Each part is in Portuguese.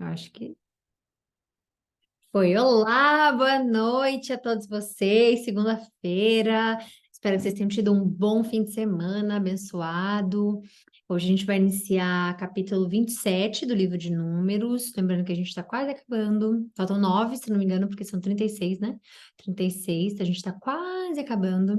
Eu acho que foi. Olá, boa noite a todos vocês. Segunda-feira. Espero que vocês tenham tido um bom fim de semana, abençoado. Hoje a gente vai iniciar capítulo 27 do livro de Números. Lembrando que a gente está quase acabando. Faltam 9, se não me engano, porque são 36, né? 36, a gente está quase acabando.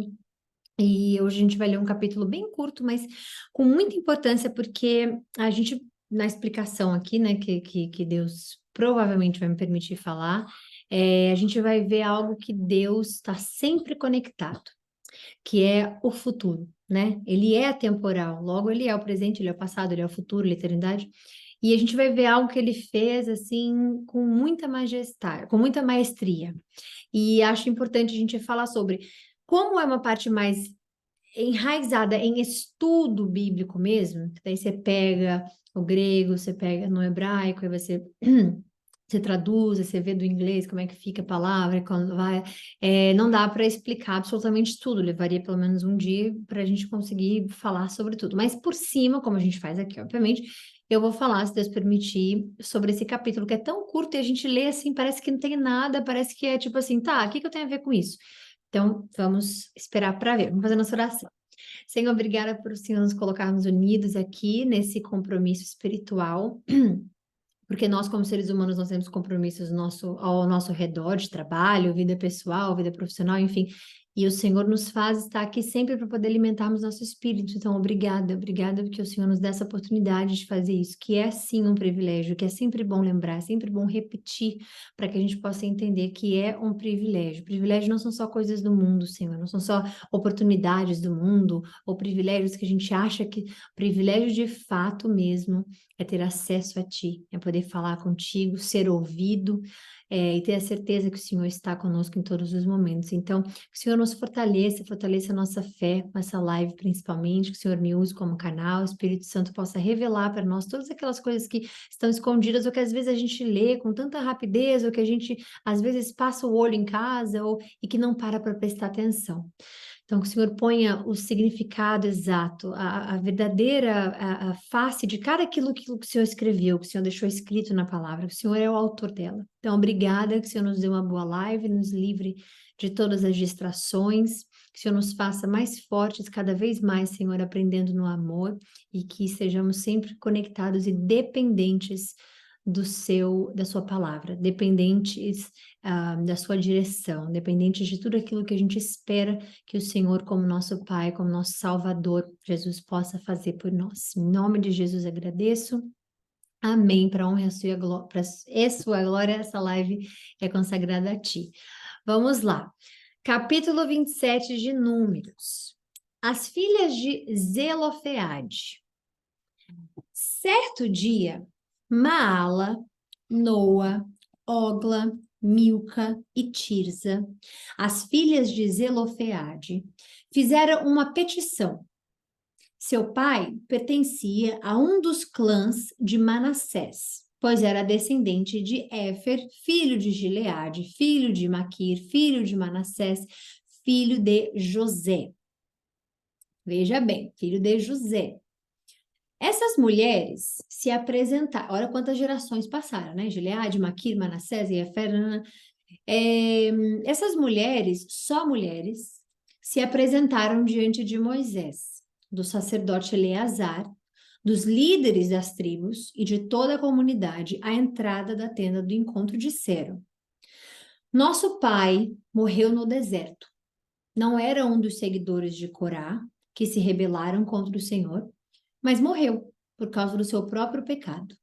E hoje a gente vai ler um capítulo bem curto, mas com muita importância, porque a gente, na explicação aqui, né, que Deus provavelmente vai me permitir falar, a gente vai ver algo que Deus está sempre conectado, que é o futuro, né? Ele é atemporal, logo ele é o presente, ele é o passado, ele é o futuro, ele é a eternidade. E a gente vai ver algo que ele fez, assim, com muita majestade, com muita maestria. E acho importante a gente falar sobre como é uma parte mais enraizada em estudo bíblico mesmo, que daí você pega o grego, você pega no hebraico, aí você, você traduz, você vê do inglês como é que fica a palavra, quando vai. Não dá para explicar absolutamente tudo, levaria pelo menos um dia para a gente conseguir falar sobre tudo. Mas por cima, como a gente faz aqui, obviamente, eu vou falar, se Deus permitir, sobre esse capítulo que é tão curto e a gente lê assim, parece que não tem nada, parece que é tipo assim, tá, o que que eu tenho a ver com isso? Então, vamos esperar para ver. Vamos fazer nossa oração. Senhor, obrigada por o Senhor nos colocarmos unidos aqui nesse compromisso espiritual, porque nós, como seres humanos, nós temos compromissos ao nosso redor, de trabalho, vida pessoal, vida profissional, enfim. E o Senhor nos faz estar aqui sempre para poder alimentarmos nosso espírito. Então, obrigada, porque o Senhor nos dá essa oportunidade de fazer isso, que é sim um privilégio, que é sempre bom lembrar, é sempre bom repetir, para que a gente possa entender que é um privilégio. Privilégios não são só coisas do mundo, Senhor, não são só oportunidades do mundo, ou privilégios que a gente acha que. Privilégio de fato mesmo é ter acesso a Ti, é poder falar contigo, ser ouvido, e ter a certeza que o Senhor está conosco em todos os momentos. Então, que o Senhor nos fortaleça a nossa fé, essa live principalmente, que o Senhor me use como canal, o Espírito Santo possa revelar para nós todas aquelas coisas que estão escondidas, ou que às vezes a gente lê com tanta rapidez, ou que a gente às vezes passa o olho em casa, e que não para prestar atenção. Então, que o Senhor ponha o significado exato, a verdadeira a face de cada aquilo que o Senhor escreveu, que o Senhor deixou escrito na palavra, que o Senhor é o autor dela. Então, obrigada, que o Senhor nos dê uma boa live, nos livre de todas as distrações, que o Senhor nos faça mais fortes cada vez mais, Senhor, aprendendo no amor, e que sejamos sempre conectados e dependentes da sua palavra, dependentes da sua direção, dependentes de tudo aquilo que a gente espera que o Senhor, como nosso Pai, como nosso Salvador, Jesus, possa fazer por nós. Em nome de Jesus agradeço. Amém. Para a honra e a sua glória, para a sua glória, essa live é consagrada a ti. Vamos lá. Capítulo 27 de Números. As filhas de Zelofeade. Certo dia, Maala, Noa, Ogla, Milca e Tirza, as filhas de Zelofeade, fizeram uma petição. Seu pai pertencia a um dos clãs de Manassés, pois era descendente de Éfer, filho de Gileade, filho de Maquir, filho de Manassés, filho de José. Veja bem, filho de José. Essas mulheres se apresentaram, olha quantas gerações passaram, né? Gileade, Maquir, Manassés e Efer. Essas mulheres, só mulheres, se apresentaram diante de Moisés, do sacerdote Eleazar, dos líderes das tribos e de toda a comunidade à entrada da tenda do encontro, disseram: Nosso pai morreu no deserto. Não era um dos seguidores de Corá que se rebelaram contra o Senhor, mas morreu por causa do seu próprio pecado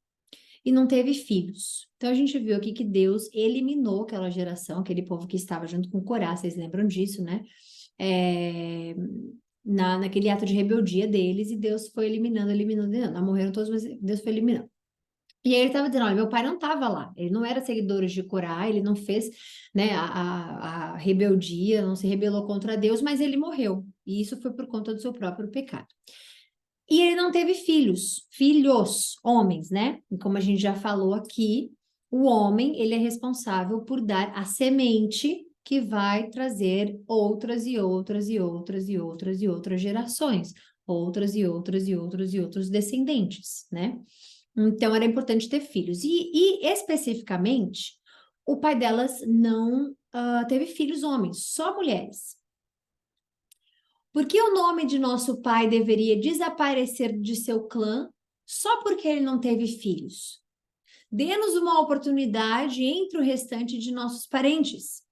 e não teve filhos. Então a gente viu aqui que Deus eliminou aquela geração, aquele povo que estava junto com Corá, vocês lembram disso, né? Naquele ato de rebeldia deles, e Deus foi eliminando. Não morreram todos, mas Deus foi eliminando. E aí ele estava dizendo, olha, meu pai não estava lá, ele não era seguidor de Corá, ele não fez, né, a rebeldia, não se rebelou contra Deus, mas ele morreu. E isso foi por conta do seu próprio pecado. E ele não teve filhos, homens, né? E como a gente já falou aqui, o homem, ele é responsável por dar a semente que vai trazer outras e outras e outras e outras e outras gerações, outras e outras e outros descendentes, né? Então, era importante ter filhos. E especificamente, o pai delas não teve filhos homens, só mulheres. Por que o nome de nosso pai deveria desaparecer de seu clã só porque ele não teve filhos? Dê-nos uma oportunidade entre o restante de nossos parentes.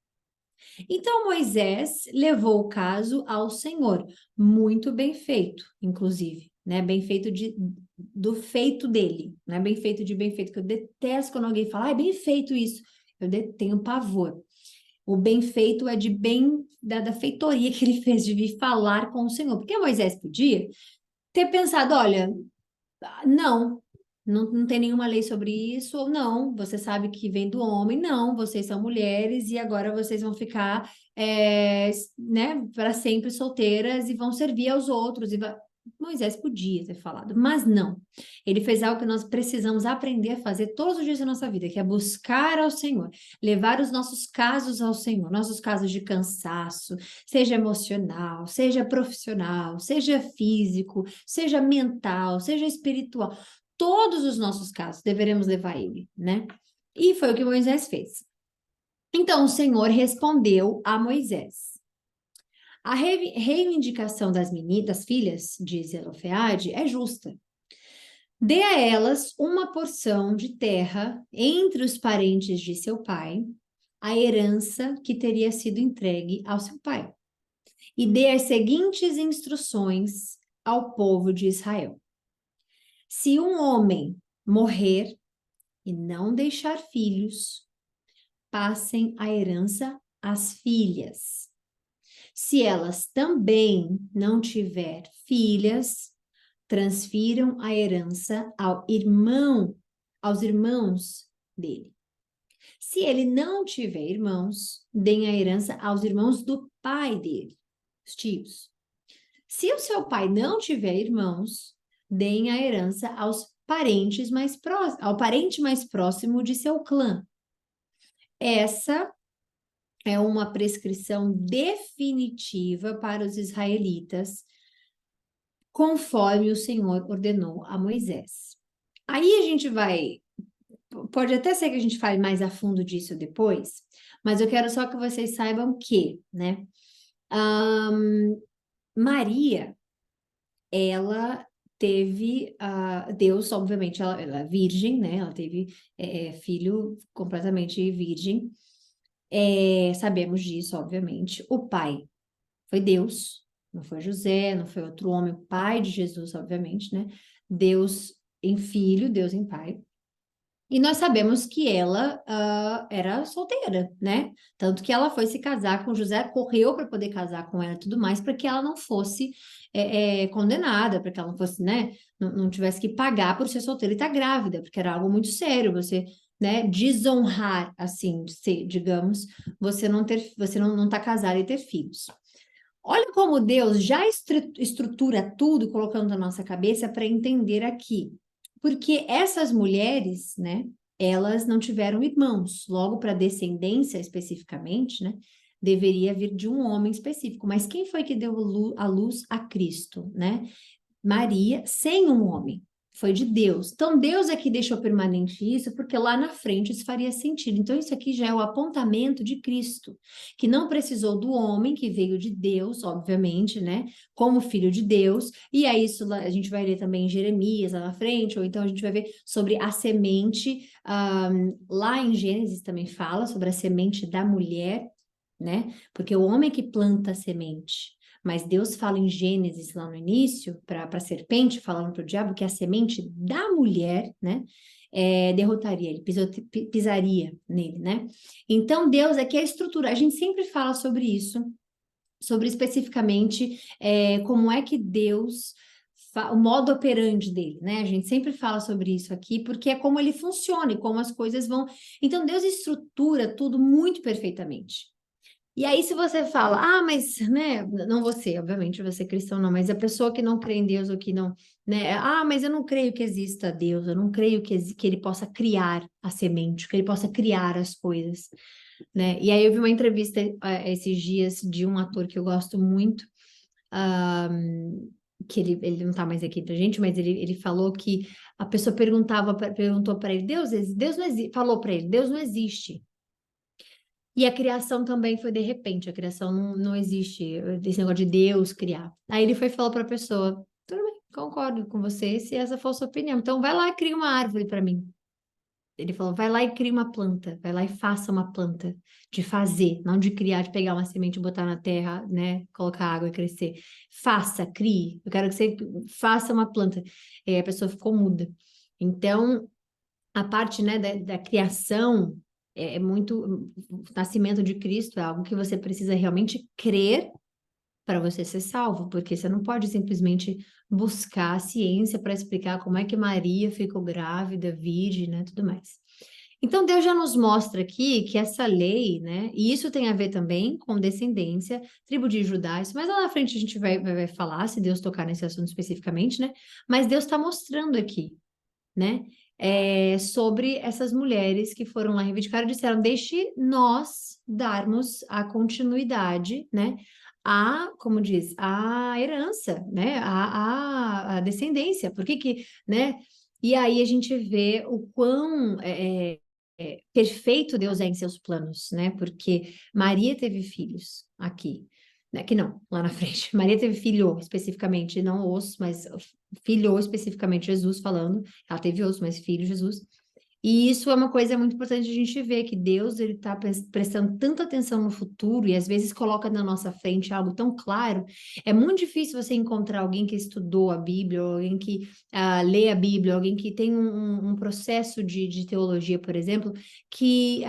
Então Moisés levou o caso ao Senhor. Muito bem feito, inclusive, né? Bem feito do feito dele, não é bem feito de bem feito, que eu detesto quando alguém fala, ah, é bem feito isso. Tenho pavor. O bem feito é de bem da feitoria que ele fez de vir falar com o Senhor. Porque Moisés podia ter pensado, olha, não, não tem nenhuma lei sobre isso, ou não, você sabe que vem do homem, não, vocês são mulheres e agora vocês vão ficar, né, para sempre solteiras e vão servir aos outros. Moisés podia ter falado, mas não. Ele fez algo que nós precisamos aprender a fazer todos os dias da nossa vida, que é buscar ao Senhor, levar os nossos casos ao Senhor, nossos casos de cansaço, seja emocional, seja profissional, seja físico, seja mental, seja espiritual. Todos os nossos casos deveremos levar a Ele, né? E foi o que Moisés fez. Então o Senhor respondeu a Moisés. A reivindicação das meninas, das filhas de Zelofeade é justa. Dê a elas uma porção de terra entre os parentes de seu pai, a herança que teria sido entregue ao seu pai. E dê as seguintes instruções ao povo de Israel. Se um homem morrer e não deixar filhos, passem a herança às filhas. Se elas também não tiver filhas, transfiram a herança aos irmãos dele. Se ele não tiver irmãos, deem a herança aos irmãos do pai dele, os tios. Se o seu pai não tiver irmãos, deem a herança aos parentes ao parente mais próximo de seu clã. Essa é uma prescrição definitiva para os israelitas, conforme o Senhor ordenou a Moisés. Aí a gente pode até ser que a gente fale mais a fundo disso depois, mas eu quero só que vocês saibam que, né, Maria, ela teve, Deus, obviamente, ela é virgem, né, ela teve filho completamente virgem, sabemos disso, obviamente. O pai foi Deus, não foi José, não foi outro homem, o pai de Jesus, obviamente, né? Deus em filho, Deus em pai. E nós sabemos que ela era solteira, né? Tanto que ela foi se casar com José, correu para poder casar com ela e tudo mais, para que ela não fosse condenada, para que ela não fosse, né? Não tivesse que pagar por ser solteira e estar grávida, porque era algo muito sério, você, né? Desonrar, assim, digamos, você não tá casada e ter filhos. Olha como Deus já estrutura tudo, colocando na nossa cabeça para entender aqui. Porque essas mulheres, né, elas não tiveram irmãos, logo para descendência especificamente, né, deveria vir de um homem específico. Mas quem foi que deu a luz a Cristo, né? Maria, sem um homem. Foi de Deus. Então, Deus aqui deixou permanente isso, porque lá na frente isso faria sentido. Então, isso aqui já é o apontamento de Cristo, que não precisou do homem, que veio de Deus, obviamente, né? Como filho de Deus. E aí, isso a gente vai ler também em Jeremias lá na frente, ou então a gente vai ver sobre a semente. Lá em Gênesis também fala sobre a semente da mulher, né? Porque o homem que planta a semente. Mas Deus fala em Gênesis lá no início, para a serpente, falando para o diabo, que a semente da mulher, né, derrotaria ele, pisaria nele, né? Então, Deus aqui é a estrutura. A gente sempre fala sobre isso, sobre especificamente como é que Deus, o modo operandi dele, né? A gente sempre fala sobre isso aqui, porque é como ele funciona e como as coisas vão. Então, Deus estrutura tudo muito perfeitamente. E aí, se você fala, mas, né, não você, obviamente, você cristão não, mas a pessoa que não crê em Deus ou que não, né, mas eu não creio que exista Deus, eu não creio que ele possa criar a semente, que ele possa criar as coisas, né? E aí eu vi uma entrevista esses dias de um ator que eu gosto muito, que ele não tá mais aqui pra gente, mas ele falou que a pessoa perguntou para ele, Deus não existe, falou para ele, Deus não existe. E a criação também foi de repente, a criação não existe, esse negócio de Deus criar. Aí ele foi e falou para a pessoa, tudo bem, concordo com você, se essa for a sua opinião, então vai lá e cria uma árvore para mim. Ele falou, vai lá e cria uma planta, vai lá e faça uma planta, de fazer, não de criar, de pegar uma semente e botar na terra, né, colocar água e crescer. Faça, crie, eu quero que você faça uma planta. E aí a pessoa ficou muda. Então, a parte, né, da criação é muito, o nascimento de Cristo é algo que você precisa realmente crer para você ser salvo, porque você não pode simplesmente buscar a ciência para explicar como é que Maria ficou grávida, virgem, né, tudo mais. Então Deus já nos mostra aqui que essa lei, né, e isso tem a ver também com descendência, tribo de Judá, isso mais lá na frente a gente vai falar, se Deus tocar nesse assunto especificamente, né, mas Deus está mostrando aqui, né, sobre essas mulheres que foram lá reivindicar e disseram, deixe nós darmos a continuidade, né, como diz, a herança, né, a descendência, por que que, né, e aí a gente vê o quão perfeito Deus é em seus planos, né, porque Maria teve filhos aqui, né, que não, lá na frente, Maria teve filho especificamente, não os, mas filho especificamente, Jesus falando, ela teve os, mas filho Jesus, e isso é uma coisa muito importante a gente ver, que Deus, ele está prestando tanta atenção no futuro e às vezes coloca na nossa frente algo tão claro. É muito difícil você encontrar alguém que estudou a Bíblia, ou alguém que lê a Bíblia, alguém que tem um processo de teologia, por exemplo, que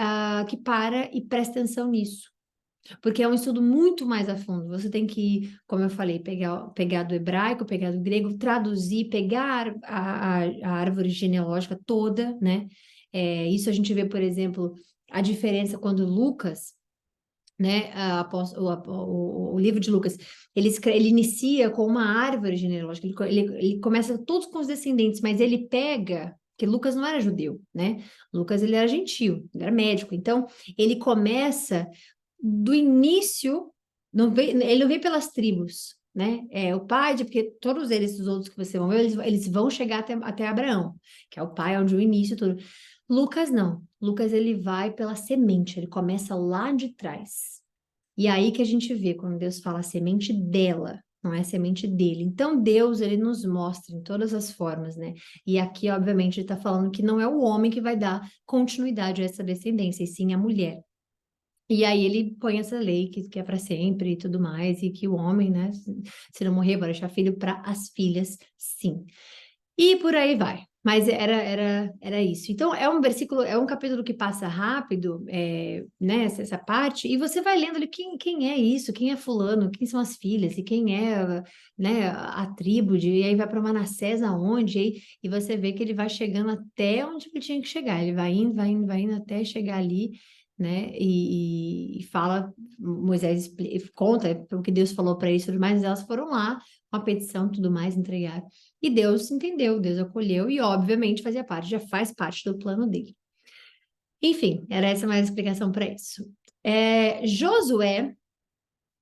para e presta atenção nisso. Porque é um estudo muito mais a fundo. Você tem que, como eu falei, pegar do hebraico, pegar do grego, traduzir, pegar a árvore genealógica toda, né? Isso a gente vê, por exemplo, a diferença quando Lucas, né, o livro de Lucas, ele inicia com uma árvore genealógica, ele começa todos com os descendentes, mas ele pega, porque Lucas não era judeu, né? Lucas, ele era gentio, ele era médico, então ele começa do início, ele não vem pelas tribos, né? O pai, porque todos eles, os outros que você vão ver, eles vão chegar até Abraão, que é o pai, onde o início tudo. Lucas não. Lucas ele vai pela semente, ele começa lá de trás. E aí que a gente vê quando Deus fala a semente dela, não é a semente dele. Então Deus ele nos mostra em todas as formas, né? E aqui obviamente ele está falando que não é o homem que vai dar continuidade a essa descendência, e sim a mulher. E aí ele põe essa lei que é para sempre e tudo mais, e que o homem, né, se não morrer, vai deixar filho para as filhas, sim. E por aí vai. Mas era isso. Então, é um versículo, é um capítulo que passa rápido, né, essa parte, e você vai lendo ali quem é isso, quem é fulano, quem são as filhas, e quem é, né, a tribo, e aí vai para Manassés aonde, e você vê que ele vai chegando até onde ele tinha que chegar. Ele vai indo, vai indo, vai indo até chegar ali, né, e fala, Moisés conta o que Deus falou para eles, tudo mais, elas foram lá, com a petição, tudo mais, entregar. E Deus entendeu, Deus acolheu e, obviamente, fazia parte, já faz parte do plano dele. Enfim, era essa mais a explicação para isso. Josué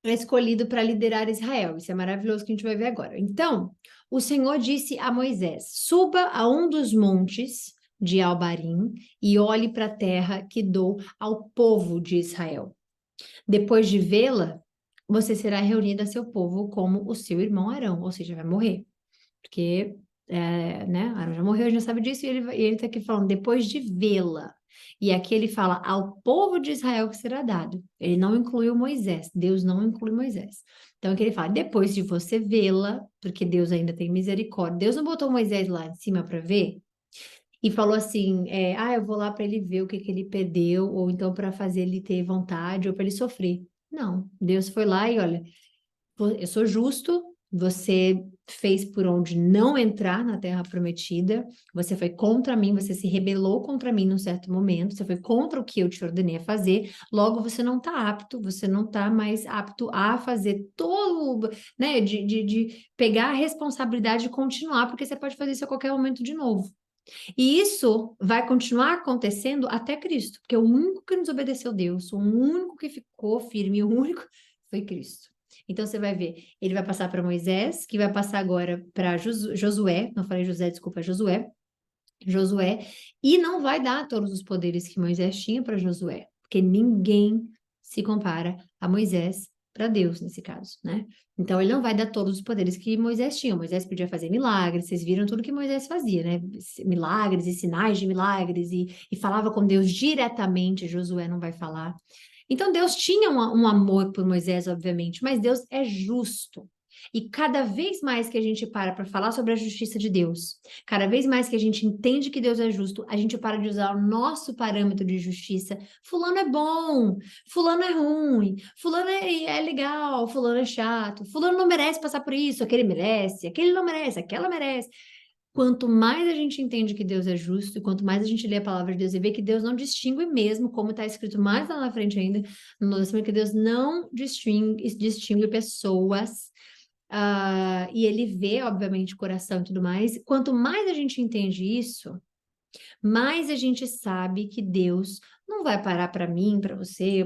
é escolhido para liderar Israel. Isso é maravilhoso que a gente vai ver agora. Então, o Senhor disse a Moisés: suba a um dos montes de Albarim e olhe para a terra que dou ao povo de Israel. Depois de vê-la, você será reunido a seu povo como o seu irmão Arão, ou seja, vai morrer. Porque, né, Arão já morreu, a gente já sabe disso, e ele está aqui falando, depois de vê-la. E aqui ele fala, ao povo de Israel que será dado. Ele não incluiu Moisés, Deus não inclui Moisés. Então, aqui ele fala, depois de você vê-la, porque Deus ainda tem misericórdia. Deus não botou Moisés lá em cima para ver, e falou assim, eu vou lá para ele ver o que que ele perdeu, ou então para fazer ele ter vontade, ou para ele sofrer. Não, Deus foi lá e olha, eu sou justo, você fez por onde não entrar na terra prometida, você foi contra mim, você se rebelou contra mim num certo momento, você foi contra o que eu te ordenei a fazer, logo você não está apto, você não está mais apto a fazer todo, né, de pegar a responsabilidade e continuar, porque você pode fazer isso a qualquer momento de novo. E isso vai continuar acontecendo até Cristo, porque o único que nos obedeceu Deus, o único que ficou firme, o único foi Cristo. Então você vai ver, ele vai passar para Moisés, que vai passar agora para Josué, não falei José, desculpa, Josué, e não vai dar todos os poderes que Moisés tinha para Josué, porque ninguém se compara a Moisés para Deus nesse caso, né? Então ele não vai dar todos os poderes que Moisés tinha. Moisés podia fazer milagres, vocês viram tudo que Moisés fazia, né? Milagres e sinais de milagres e falava com Deus diretamente. Josué não vai falar. Então Deus tinha um amor por Moisés, obviamente, mas Deus é justo. E cada vez mais que a gente para falar sobre a justiça de Deus, cada vez mais que a gente entende que Deus é justo, a gente para de usar o nosso parâmetro de justiça. Fulano é bom, fulano é ruim, fulano é legal, fulano é chato, fulano não merece passar por isso, aquele merece, aquele não merece, aquela merece. Quanto mais a gente entende que Deus é justo, e quanto mais a gente lê a palavra de Deus e vê que Deus não distingue mesmo, como está escrito mais lá na frente ainda, no Novo Testamento, que Deus não distingue pessoas, e ele vê, obviamente, o coração e tudo mais. Quanto mais a gente entende isso, mais a gente sabe que Deus não vai parar para mim, para você,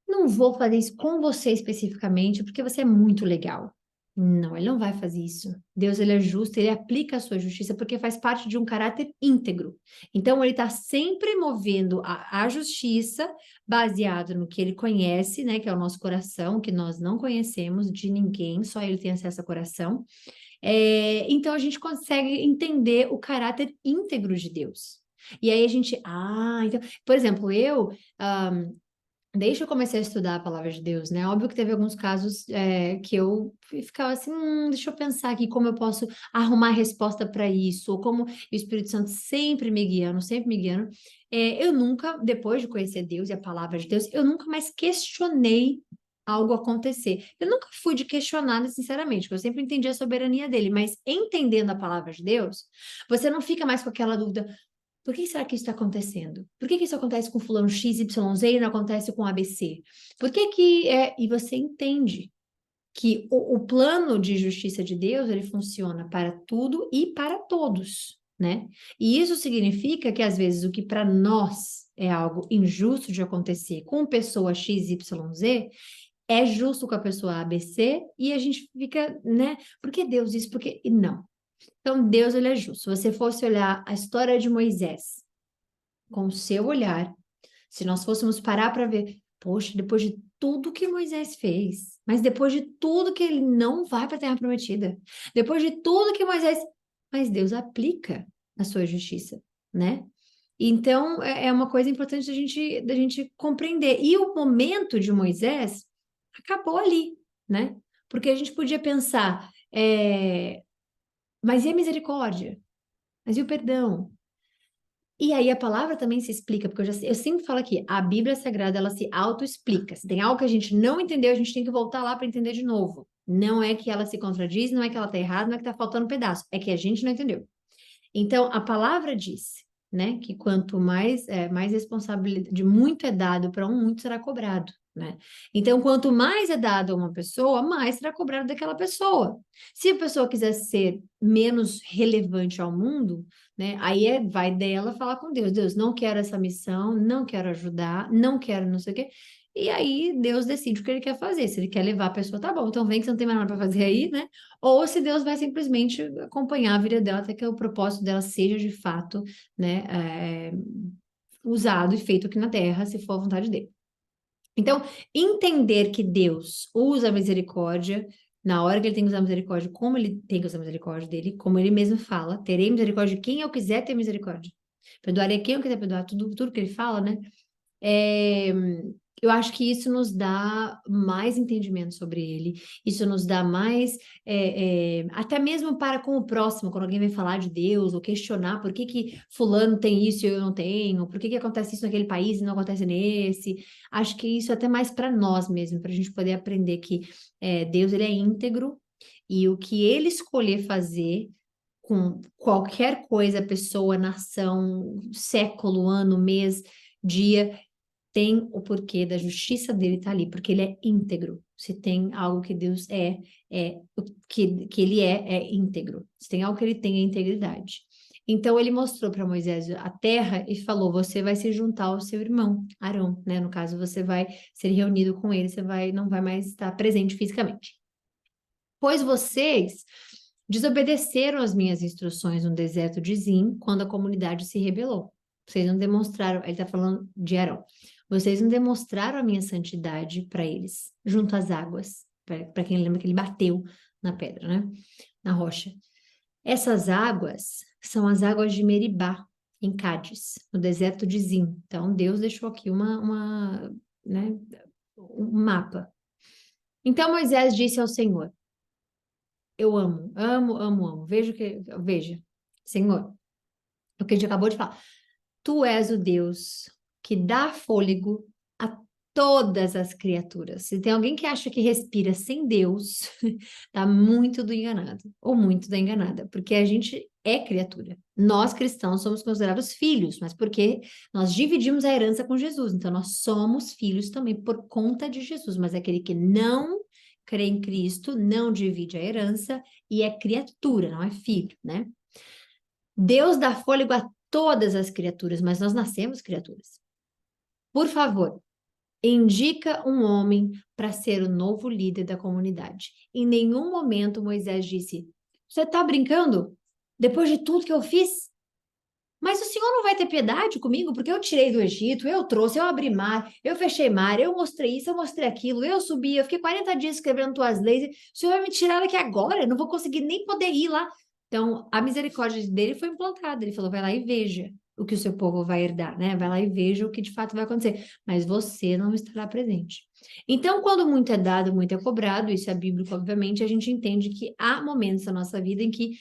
não vou fazer isso com você especificamente, porque você é muito legal. Não, ele não vai fazer isso. Deus, ele é justo, ele aplica a sua justiça porque faz parte de um caráter íntegro. Então, ele está sempre movendo a justiça baseado no que ele conhece, né, que é o nosso coração, que nós não conhecemos de ninguém, só ele tem acesso ao coração. Então, a gente consegue entender o caráter íntegro de Deus. E aí a gente, então, por exemplo, desde que eu comecei a estudar a palavra de Deus, né? Óbvio que teve alguns casos que eu ficava assim, deixa eu pensar aqui como eu posso arrumar resposta para isso, ou como o Espírito Santo sempre me guiando, sempre me guiando. Eu nunca, depois de conhecer Deus e a palavra de Deus, eu nunca mais questionei algo acontecer. Eu nunca fui de questionar, sinceramente, porque eu sempre entendi a soberania dele, mas entendendo a palavra de Deus, você não fica mais com aquela dúvida. Por que será que isso está acontecendo? Por que isso acontece com fulano X, Y, Z e não acontece com ABC? Por que que E você entende que o plano de justiça de Deus, ele funciona para tudo e para todos, né? E isso significa que, às vezes, o que para nós é algo injusto de acontecer com pessoa X, Y, Z, é justo com a pessoa ABC e a gente fica, né? Por que Deus isso? Porque... E não. Então, Deus, ele é justo. Se você fosse olhar a história de Moisés com o seu olhar, se nós fôssemos parar para ver, poxa, depois de tudo que Moisés fez, mas depois de tudo que ele não vai para a Terra Prometida, depois de tudo que Moisés... Mas Deus aplica a sua justiça, né? Então, é uma coisa importante da gente compreender. E o momento de Moisés acabou ali, né? Porque a gente podia pensar, mas e a misericórdia? Mas e o perdão? E aí a palavra também se explica, porque eu sempre falo aqui, a Bíblia Sagrada, ela se auto-explica. Se tem algo que a gente não entendeu, a gente tem que voltar lá para entender de novo. Não é que ela se contradiz, não é que ela está errada, não é que está faltando um pedaço, é que a gente não entendeu. Então, a palavra diz, né, que quanto mais responsabilidade, muito é dado para um, muito será cobrado, né? Então, quanto mais é dado a uma pessoa, mais será cobrado daquela pessoa. Se a pessoa quiser ser menos relevante ao mundo, né, aí vai dela falar com Deus, Deus, não quero essa missão, não quero ajudar, não quero não sei o quê. E aí Deus decide o que ele quer fazer. Se ele quer levar a pessoa, tá bom, então vem que você não tem mais nada para fazer aí, né? Ou se Deus vai simplesmente acompanhar a vida dela até que o propósito dela seja de fato, né, usado e feito aqui na Terra, se for a vontade dele. Então, entender que Deus usa a misericórdia na hora que ele tem que usar a misericórdia, como ele tem que usar a misericórdia dele, como ele mesmo fala, terei misericórdia de quem eu quiser ter misericórdia. Perdoarei quem eu quiser perdoar, tudo que ele fala, né? É, eu acho que isso nos dá mais entendimento sobre ele, isso nos dá mais, até mesmo para com o próximo, quando alguém vem falar de Deus, ou questionar por que que fulano tem isso e eu não tenho, por que que acontece isso naquele país e não acontece nesse, acho que isso é até mais para nós mesmo, para a gente poder aprender que Deus ele é íntegro, e o que ele escolher fazer com qualquer coisa, pessoa, nação, século, ano, mês, dia, tem o porquê da justiça dele estar ali, porque ele é íntegro. Se tem algo que Deus o que ele é íntegro. Se tem algo que ele tem, é integridade. Então ele mostrou para Moisés a terra e falou: você vai se juntar ao seu irmão, Arão, né? No caso, você vai ser reunido com ele, não vai mais estar presente fisicamente. Pois vocês desobedeceram as minhas instruções no deserto de Zim, quando a comunidade se rebelou. Vocês não demonstraram, ele está falando de Arão. Vocês não demonstraram a minha santidade para eles, junto às águas. Para quem lembra que ele bateu na pedra, né? Na rocha. Essas águas são as águas de Meribá, em Cádiz, no deserto de Zim. Então, Deus deixou aqui né, um mapa. Então, Moisés disse ao Senhor: eu amo, amo, amo, amo. Veja, Senhor, o que a gente acabou de falar. Tu és o Deus que dá fôlego a todas as criaturas. Se tem alguém que acha que respira sem Deus, tá muito do enganado, ou muito da enganada, porque a gente é criatura. Nós cristãos somos considerados filhos, mas porque nós dividimos a herança com Jesus, então nós somos filhos também por conta de Jesus, mas aquele que não crê em Cristo não divide a herança e é criatura, não é filho, né? Deus dá fôlego a todas as criaturas, mas nós nascemos criaturas. Por favor, indica um homem para ser o novo líder da comunidade. Em nenhum momento Moisés disse: você está brincando? Depois de tudo que eu fiz? Mas o senhor não vai ter piedade comigo, porque eu tirei do Egito, eu trouxe, eu abri mar, eu fechei mar, eu mostrei isso, eu mostrei aquilo, eu subi, eu fiquei 40 dias escrevendo tuas leis, o senhor vai me tirar daqui agora, eu não vou conseguir nem poder ir lá. Então, a misericórdia dele foi implantada, ele falou, vai lá e veja o que o seu povo vai herdar, né? Vai lá e veja o que de fato vai acontecer, mas você não estará presente. Então, quando muito é dado, muito é cobrado, isso é bíblico, obviamente, a gente entende que há momentos da nossa vida em que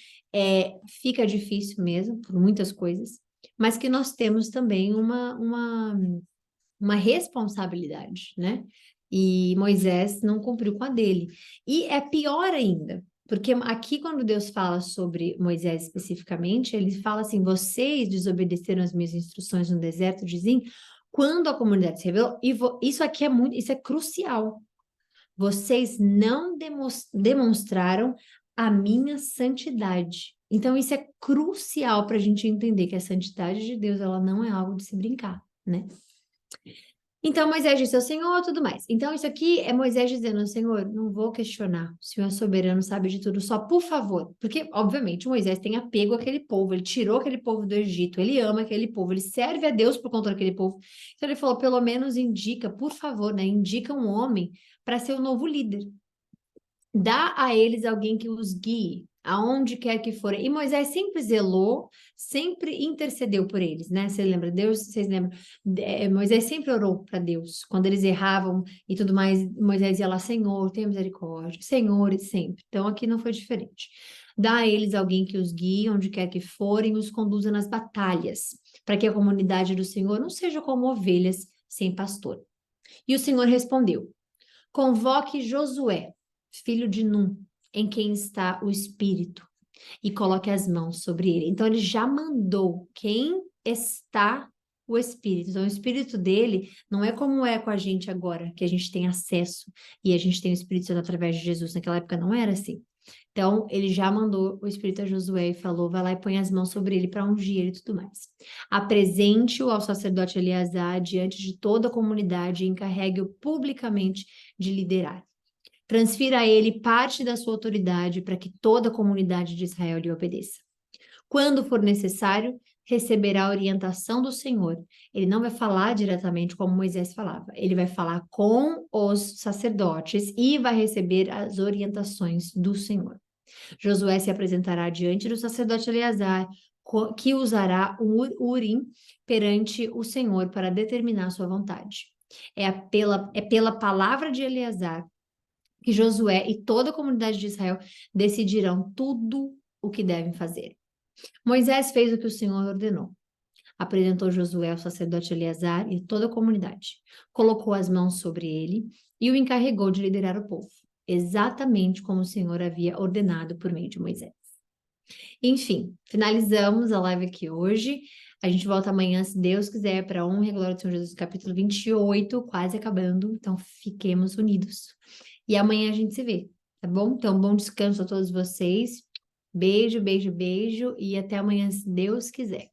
fica difícil mesmo, por muitas coisas, mas que nós temos também uma responsabilidade, né? E Moisés não cumpriu com a dele. E é pior ainda, porque aqui, quando Deus fala sobre Moisés especificamente, ele fala assim: vocês desobedeceram as minhas instruções no deserto, dizem, quando a comunidade se rebelou, isso aqui isso é crucial. Vocês não demonstraram a minha santidade. Então, isso é crucial para a gente entender que a santidade de Deus, ela não é algo de se brincar, né? Então, Moisés disse ao Senhor, tudo mais. Então, isso aqui é Moisés dizendo, Senhor, não vou questionar, o Senhor é soberano, sabe de tudo, só por favor. Porque, obviamente, Moisés tem apego àquele povo, ele tirou aquele povo do Egito, ele ama aquele povo, ele serve a Deus por conta daquele povo. Então, ele falou, pelo menos indica, por favor, né? Indica um homem para ser o novo líder. Dá a eles alguém que os guie, aonde quer que forem. E Moisés sempre zelou, sempre intercedeu por eles, né? Você lembra? Vocês lembram? Moisés sempre orou para Deus. Quando eles erravam e tudo mais, Moisés ia lá, Senhor, tenha misericórdia. Senhor, e sempre. Então aqui não foi diferente. Dá a eles alguém que os guie, onde quer que forem, os conduza nas batalhas, para que a comunidade do Senhor não seja como ovelhas sem pastor. E o Senhor respondeu: convoque Josué, filho de Num, em quem está o Espírito, e coloque as mãos sobre ele. Então, ele já mandou quem está o Espírito. Então, o Espírito dele não é como é com a gente agora, que a gente tem acesso e a gente tem o Espírito Santo através de Jesus. Naquela época não era assim. Então, ele já mandou o Espírito a Josué e falou, vai lá e põe as mãos sobre ele para ungir ele e tudo mais. Apresente-o ao sacerdote Eleazar diante de toda a comunidade e encarregue-o publicamente de liderar. Transfira a ele parte da sua autoridade para que toda a comunidade de Israel lhe obedeça. Quando for necessário, receberá a orientação do Senhor. Ele não vai falar diretamente como Moisés falava, ele vai falar com os sacerdotes e vai receber as orientações do Senhor. Josué se apresentará diante do sacerdote Eleazar, que usará o Urim perante o Senhor para determinar sua vontade. É pela palavra de Eleazar que Josué e toda a comunidade de Israel decidirão tudo o que devem fazer. Moisés fez o que o Senhor ordenou. Apresentou Josué ao sacerdote Eleazar e toda a comunidade. Colocou as mãos sobre ele e o encarregou de liderar o povo, exatamente como o Senhor havia ordenado por meio de Moisés. Enfim, finalizamos a live aqui hoje. A gente volta amanhã, se Deus quiser, para honra e glória do Senhor Jesus, capítulo 28, quase acabando. Então, fiquemos unidos. E amanhã a gente se vê, tá bom? Então, bom descanso a todos vocês. Beijo, beijo, beijo e até amanhã, se Deus quiser.